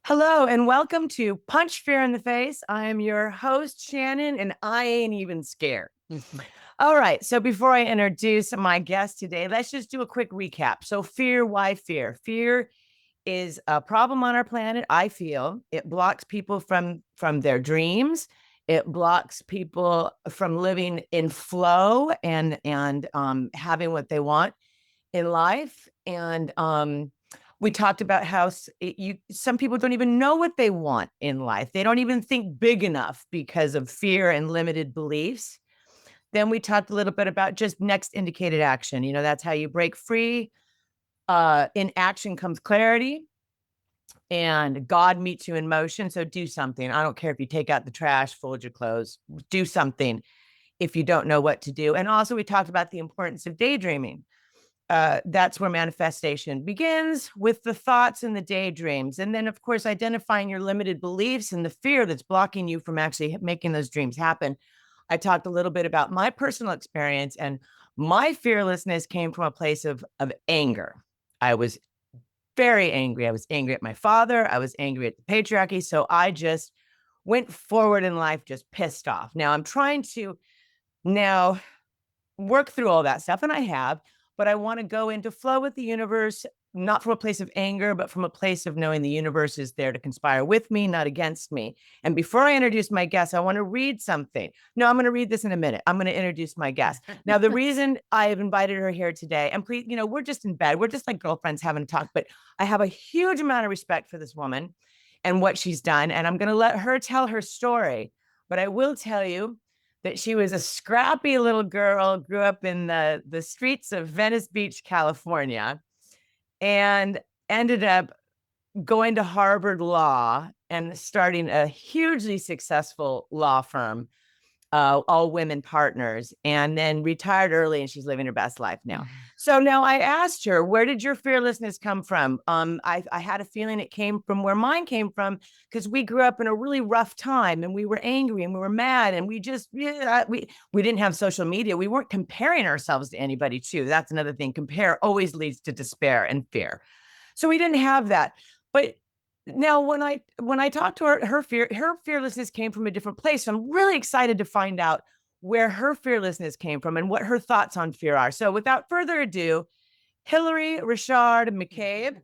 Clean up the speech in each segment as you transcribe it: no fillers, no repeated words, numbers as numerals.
Hello and welcome to Punch Fear in the Face. I am your host, Shanon, and I ain't even scared. All right. So before I introduce my guest today, let's just do a quick recap. So, fear, why fear? Fear is a problem on our planet. I feel it blocks people from their dreams. It blocks people from living in flow and having what they want in life. And we talked about how some people don't even know what they want in life. They don't even think big enough because of fear and limited beliefs. Then we talked a little bit about just next indicated action. That's how you break free. In action comes clarity, and God meets you in motion. So do something. I don't care if you take out the trash, fold your clothes, do something if you don't know what to do. And also, we talked about the importance of daydreaming. That's where manifestation begins, with the thoughts and the daydreams. And then, of course, identifying your limited beliefs and the fear that's blocking you from actually making those dreams happen. I talked a little bit about my personal experience, and my fearlessness came from a place of anger. I was very angry. I was angry at my father. I was angry at the patriarchy. So I just went forward in life just pissed off. Now I'm trying to now work through all that stuff, and I have, but I want to go into flow with the universe, not from a place of anger, but from a place of knowing the universe is there to conspire with me, not against me. And before I introduce my guest, I want to read something. No, I'm going to read this in a minute. I'm going to introduce my guest. Now, the reason I have invited her here today, and please, we're just in bed. We're just like girlfriends having a talk, but I have a huge amount of respect for this woman and what she's done. And I'm going to let her tell her story. But I will tell you that she was a scrappy little girl, grew up in the streets of Venice Beach, California, and ended up going to Harvard Law and starting a hugely successful law firm, all women partners, and then retired early, and she's living her best life now. So now I asked her, where did your fearlessness come from? I had a feeling it came from where mine came from, because we grew up in a really rough time, and we were angry and we were mad, and we didn't have social media. We weren't comparing ourselves to anybody too. That's another thing. Compare always leads to despair and fear. So we didn't have that. But now when I talked to her, her fearlessness came from a different place. So I'm really excited to find out where her fearlessness came from and what her thoughts on fear are. So without further ado, Hillary Richard McCabe,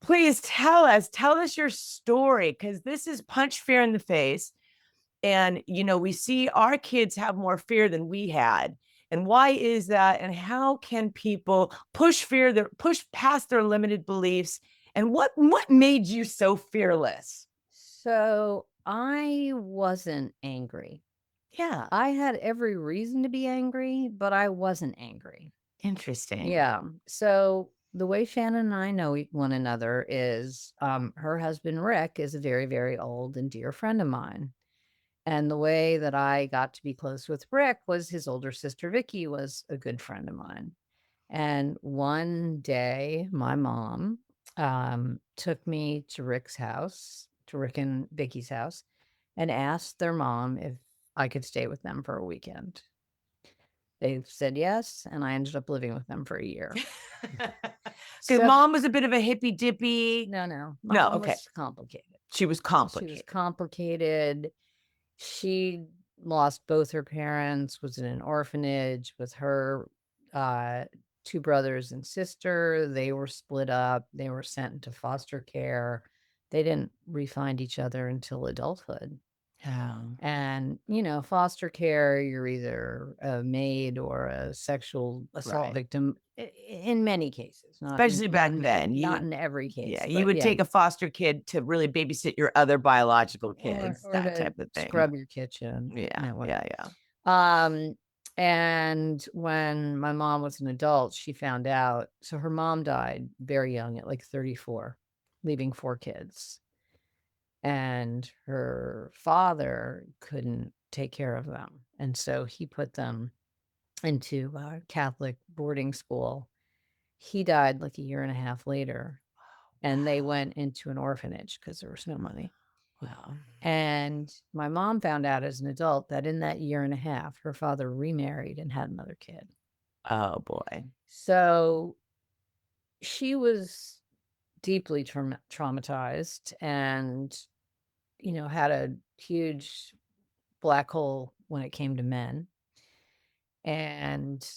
please tell us your story, because this is Punch Fear in the Face. And we see our kids have more fear than we had. And why is that? And how can people push past their limited beliefs? And what made you so fearless? So I wasn't angry. Yeah, I had every reason to be angry, but I wasn't angry. interesting. Yeah. So the way Shannon and I know one another is her husband Rick is a very, very old and dear friend of mine. And the way that I got to be close with Rick was his older sister Vicky was a good friend of mine. And one day my mom took me to Rick's house, to Rick and Vicky's house, and asked their mom if I could stay with them for a weekend. They said yes, and I ended up living with them for a year. Because So mom was a bit of a hippy dippy. no, No, mom okay. was complicated. She was She was complicated. complicated. She lost both her parents, was in an orphanage with her uh, two brothers and sister. They were split up. They were sent into foster care. They didn't re-find each other until adulthood. Yeah. And, foster care, you're either a maid or a sexual assault Right. victim in many cases, Especially back then. not in every Yeah, case, you but would yeah. take a foster kid to really babysit your other biological Or kids, or that to type of thing. scrub your kitchen, Yeah, what. yeah, yeah. Um, and when my mom was an adult, she found out. So her mom died very young at like 34, leaving 4 kids. And her father couldn't take care of them. And so he put them into a Catholic boarding school. He died like a year and a half later, and they went into an orphanage because there was no money. Wow. And my mom found out as an adult that in that year and a half, her father remarried and had another kid. Oh boy. So she was deeply traumatized and, had a huge black hole when it came to men. And,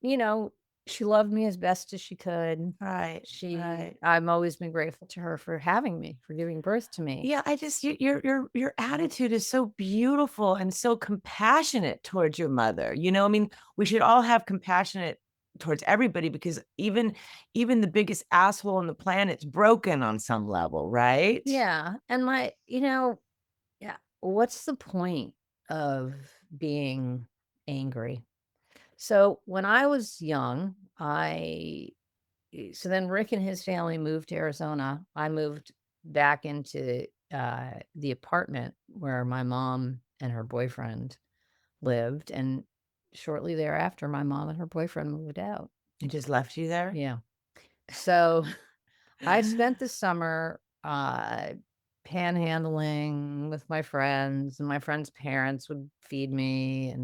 you know, she loved me as best as she could. Right. Right. I've always been grateful to her for having me, for giving birth to me. Yeah, I just your attitude is so beautiful and so compassionate towards your mother. I mean, we should all have compassionate towards everybody because even the biggest asshole on the planet's broken on some level, right? Yeah. And yeah, what's the point of being angry? So when I was young, so then Rick and his family moved to Arizona. I moved back into the apartment where my mom and her boyfriend lived. And shortly thereafter, my mom and her boyfriend moved out. It just left you there? Yeah. So I spent the summer panhandling with my friends, and my friends' parents would feed me.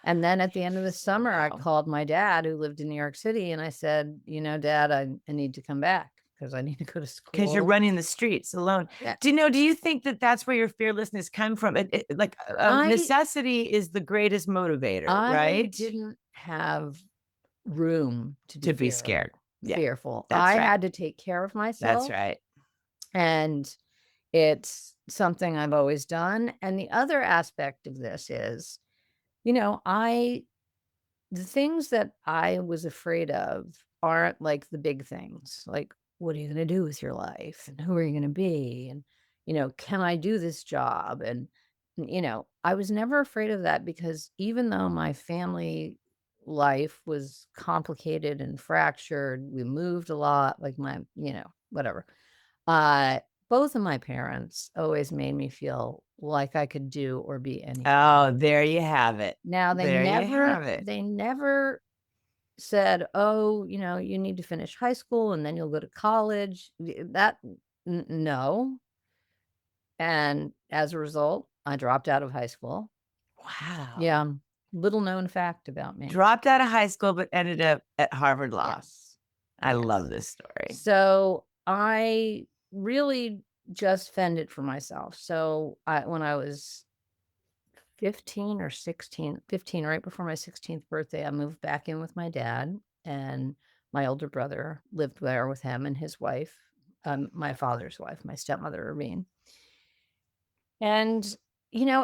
And then at the end of the summer, I Wow. called my dad, who lived in New York City, and I said, Dad, I need to come back because I need to go to Because you're school. running the streets alone. Yeah. Do you think that that's where your fearlessness come from? Like I necessity is the greatest motivator, I right? didn't have room to be To be scared. Yeah, fearful. that's I right. had to take care of That's myself, right. and it's something I've always done. And the other aspect of this is, I the things that I was afraid of aren't like the big things. Like, what are you going to do with your life? And who are you going to be? And, can I do this job? And, I was never afraid of that because even though my family life was complicated and fractured, we moved a lot, like whatever. Uh, Both of my parents always made me feel like I could do or be anything. Oh, there you have it. Now There you have it. they never said, "Oh, you need to finish high school and then you'll go to college." No. And as a result, I dropped out of high school. Wow. Yeah, little known fact about me. Dropped out of high school, but ended up at Harvard Law. Yes. I love Yes. this story. So I really just fended for myself. So when I was 15 or 16, 15, right before my 16th birthday, I moved back in with my dad, and my older brother lived there with him and his wife, my father's wife, my stepmother, Irene. And,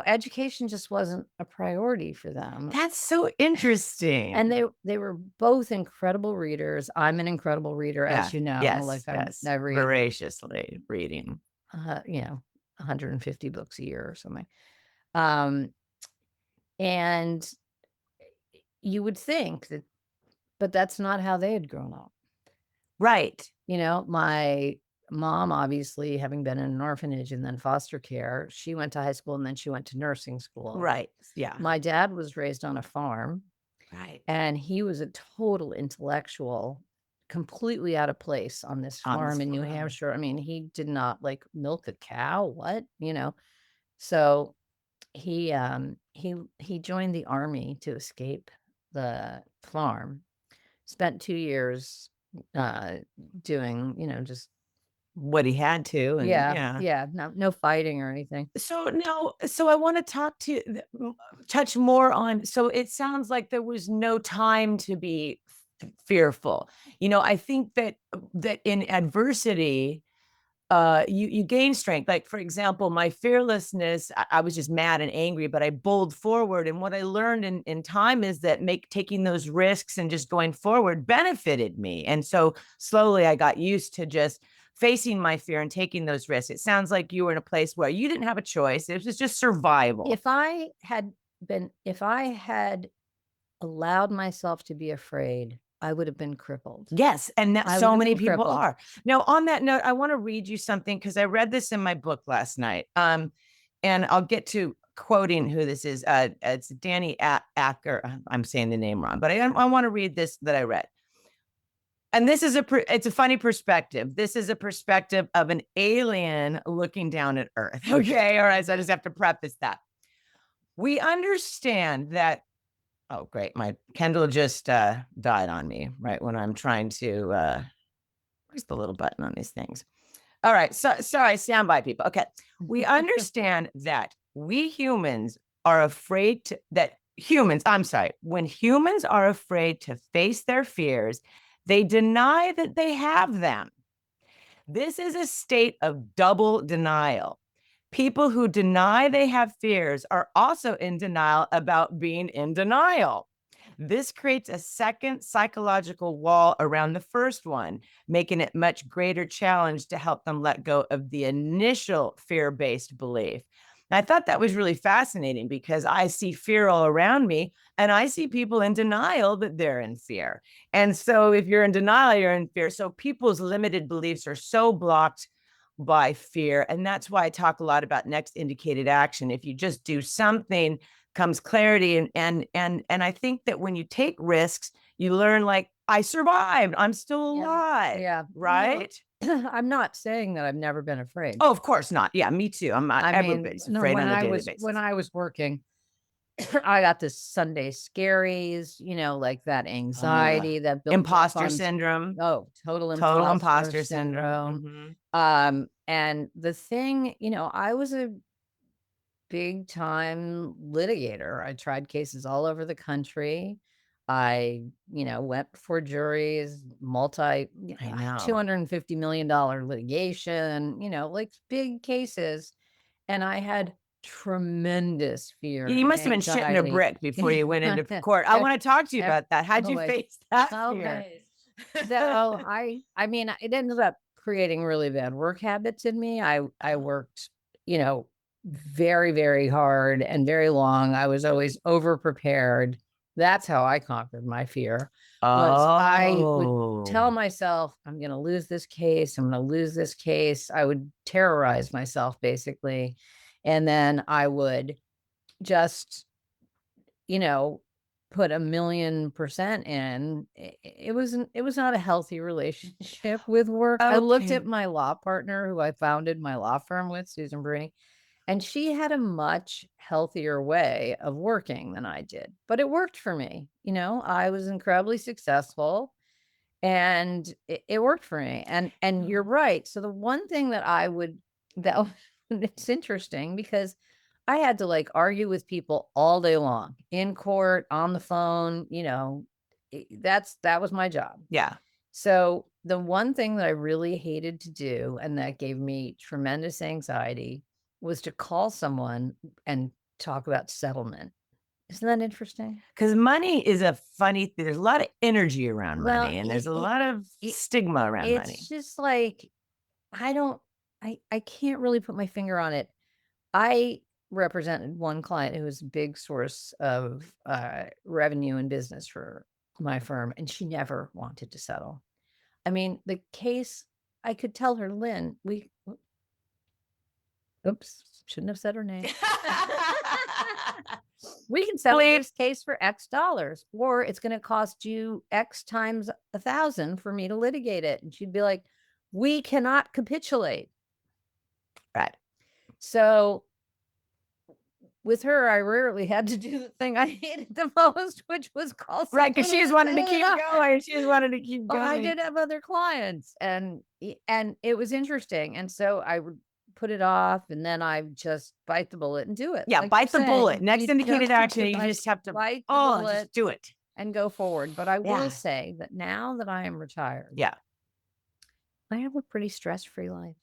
education just wasn't a priority for them. That's so And interesting. they were both incredible readers. I'm an incredible reader, Yeah. as you know. Yes. Like Yes. I read, Voraciously reading. 150 books a year or something. Um, and you would think that, but that's not how they had grown up. Right. My mom, obviously, having been in an orphanage and then foster care, she went to high school and then she went to nursing school. Right. Yeah. My dad was raised on a farm, Right. and he was a total intellectual, completely out of place on this On this farm in New farm. Hampshire. I mean, he did not like milk a cow. What? So he joined the army to escape the farm. Spent 2 years uh doing, just What he had to. And yeah, yeah. yeah, no fighting or anything. So now, so I want to touch more on. So it sounds like there was no time to be fearful. I think that in adversity, you gain strength. Like for example, my fearlessness, I was just mad and angry, but I bowled forward. And what I learned in time is that taking those risks and just going forward benefited me. And so slowly I got used to just facing my fear and taking those risks. It sounds like you were in a place where you didn't have a choice. It was just survival. If I had allowed myself to be afraid, I would have been crippled. Yes, and that I would so have many been people crippled. are. Now, on that note, I want to read you something because I read this in my book last night. And I'll get to quoting who this is. It's Danny Acker. I'm saying the name wrong, but I want to read this that I read. And this is it's a funny perspective. This is a perspective of an alien looking down at Earth. Okay, all right. So I just have to preface that. We understand that. Oh, great. My Kindle just died on me right when I'm trying to. Where's the little button on these things? All right. So sorry, stand by people. Okay. We understand that we humans are afraid I'm sorry, when humans are afraid to face their fears, they deny that they have them. This is a state of double denial. People who deny they have fears are also in denial about being in denial. This creates a second psychological wall around the first one, making it much greater challenge to help them let go of the initial fear-based belief. And I thought that was really fascinating because I see fear all around me and I see people in denial that they're in fear. And so if you're in denial, you're in fear. So people's limited beliefs are so blocked by fear. And that's why I talk a lot about next indicated action. If you just do something, comes clarity. And I think that when you take risks, you learn like, I survived. I'm still alive. Yeah. Right. I'm not saying that I've never been afraid. Oh, of course not. Yeah, me too. I'm not. I mean, Everybody's afraid on a daily basis. when I was working, I got this Sunday scaries, like that anxiety that built up Imposter on syndrome. total Total imposter imposter syndrome. syndrome. And the thing, I was a big time litigator. I tried cases all over the country. I, went before juries, I know. $250 million litigation, like big cases. And I had tremendous fear You and must have been shitting a anxiety. brick before you went into court. I want to talk to you about that. How'd you Always. face that fear? Always. So I mean, it ended up creating really bad work habits in me. I worked, very, very hard and very long. I was always over prepared. That's how I conquered my fear. Was I would tell myself, I'm going to lose this case. I'm going to lose this case. I would terrorize myself basically. And then I would just, put 1,000,000% in. It was not a healthy relationship with work. I looked Okay. at my law partner who I founded my law firm with, Susan Bruni, and she had a much healthier way of working than I did. But it worked for me. I was incredibly successful and it worked for me. And you're right. So the one thing that that it's interesting because I had to argue with people all day long in court, on the phone, that was my job. Yeah. So the one thing that I really hated to do and that gave me tremendous anxiety was to call someone and talk about settlement. Isn't that interesting? Because money is a funny thing. There's a lot of energy around money and there's a lot of stigma around money. It's just like, I can't really put my finger on it. I represented one client who was a big source of revenue and business for my firm, and she never wanted to settle. I mean, the case, I could tell her, Lynn, oops, shouldn't have said her name. We can settle this case for X dollars, or it's going to cost you X times 1,000 for me to litigate it. And she'd be like, we cannot capitulate. Right. So with her, I rarely had to do the thing I hated the most, which was call. Right, because she just wanted to keep going. She just wanted to keep going. I did have other clients, and it was interesting. And so I would put it off, and then I just bite the bullet and do it. Yeah, bite the bullet. Next indicated action, you just have to bite the bullet, just do it and go forward. But I will say that now that I am retired, I have a pretty stress-free life.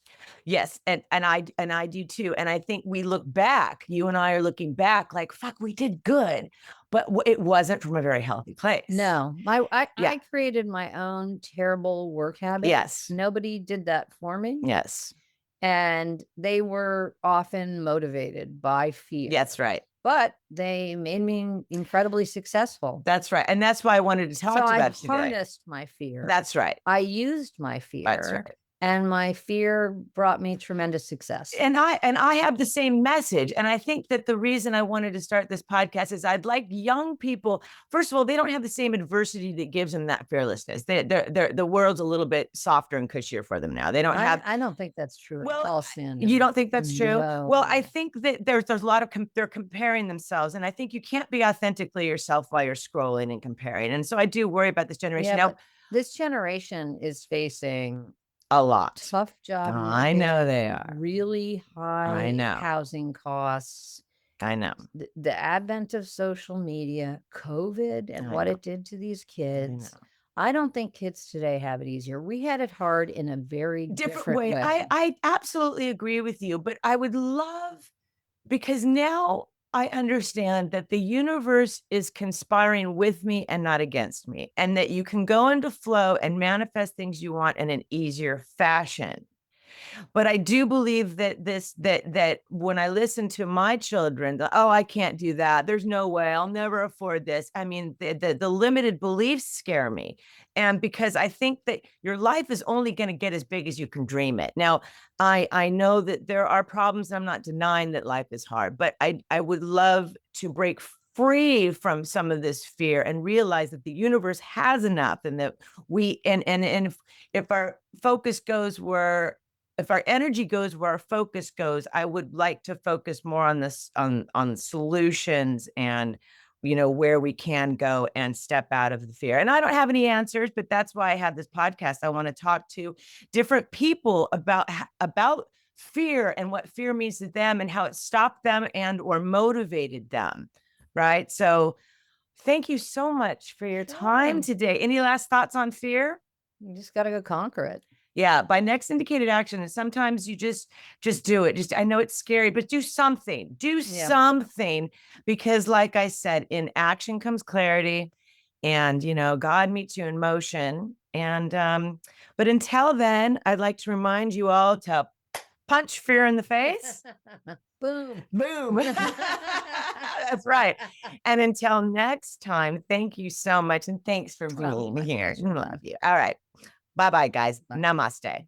Yes, and I do too. And I think we look back. You and I are looking back, like, fuck, we did good, but it wasn't from a very healthy place. No, I created my own terrible work habits. Yes, nobody did that for me. Yes, and they were often motivated by fear. That's right. But they made me incredibly successful. That's right. And that's why I wanted to talk to you about today. I harnessed my fear. That's right. I used my fear. That's right. And my fear brought me tremendous success. And I have the same message. And I think that the reason I wanted to start this podcast is I'd like young people, first of all, they don't have the same adversity that gives them that fearlessness. The world's a little bit softer and cushier for them now. They don't have. I don't think that's true. Well, it's all sin. You don't think that's true? No. Well, I think that there's a lot of they're comparing themselves. And I think you can't be authentically yourself while you're scrolling and comparing. And so I do worry about this generation. Yeah, now, this generation is facing A lot. Tough job I know market, they are. really high know. housing costs. I know. The advent of social media, COVID, and I what know. it did to these I kids. know. I don't think kids today have it easier. We had it hard in a very Different way. way. I absolutely agree with you, but I would love, because now I understand that the universe is conspiring with me and not against me, and that you can go into flow and manifest things you want in an easier fashion. But I do believe that when I listen to my children, oh, I can't do that. There's no way. I'll never afford this. I mean, the limited beliefs scare me. And because I think that your life is only going to get as big as you can dream it. Now, I know that there are problems. I'm not denying that life is hard, but I would love to break free from some of this fear and realize that the universe has enough, and that we and if our focus goes where, if our energy goes where our focus goes, I would like to focus more on this, on solutions, and where we can go and step out of the fear. And I don't have any answers, but that's why I have this podcast. I want to talk to different people about fear and what fear means to them and how it stopped them and or motivated them. Right. So thank you so much for your time today. Any last thoughts on fear? You just got to go conquer it. Yeah, by next indicated action. And sometimes you just do it. Just, I know it's scary, but do something. Do something, because like I said, in action comes clarity, and God meets you in motion. And but until then, I'd like to remind you all to punch fear in the face. Boom. Boom. That's right. And until next time, thank you so much. And thanks for being here. Love you. All right. Bye-bye, guys. Bye. Namaste.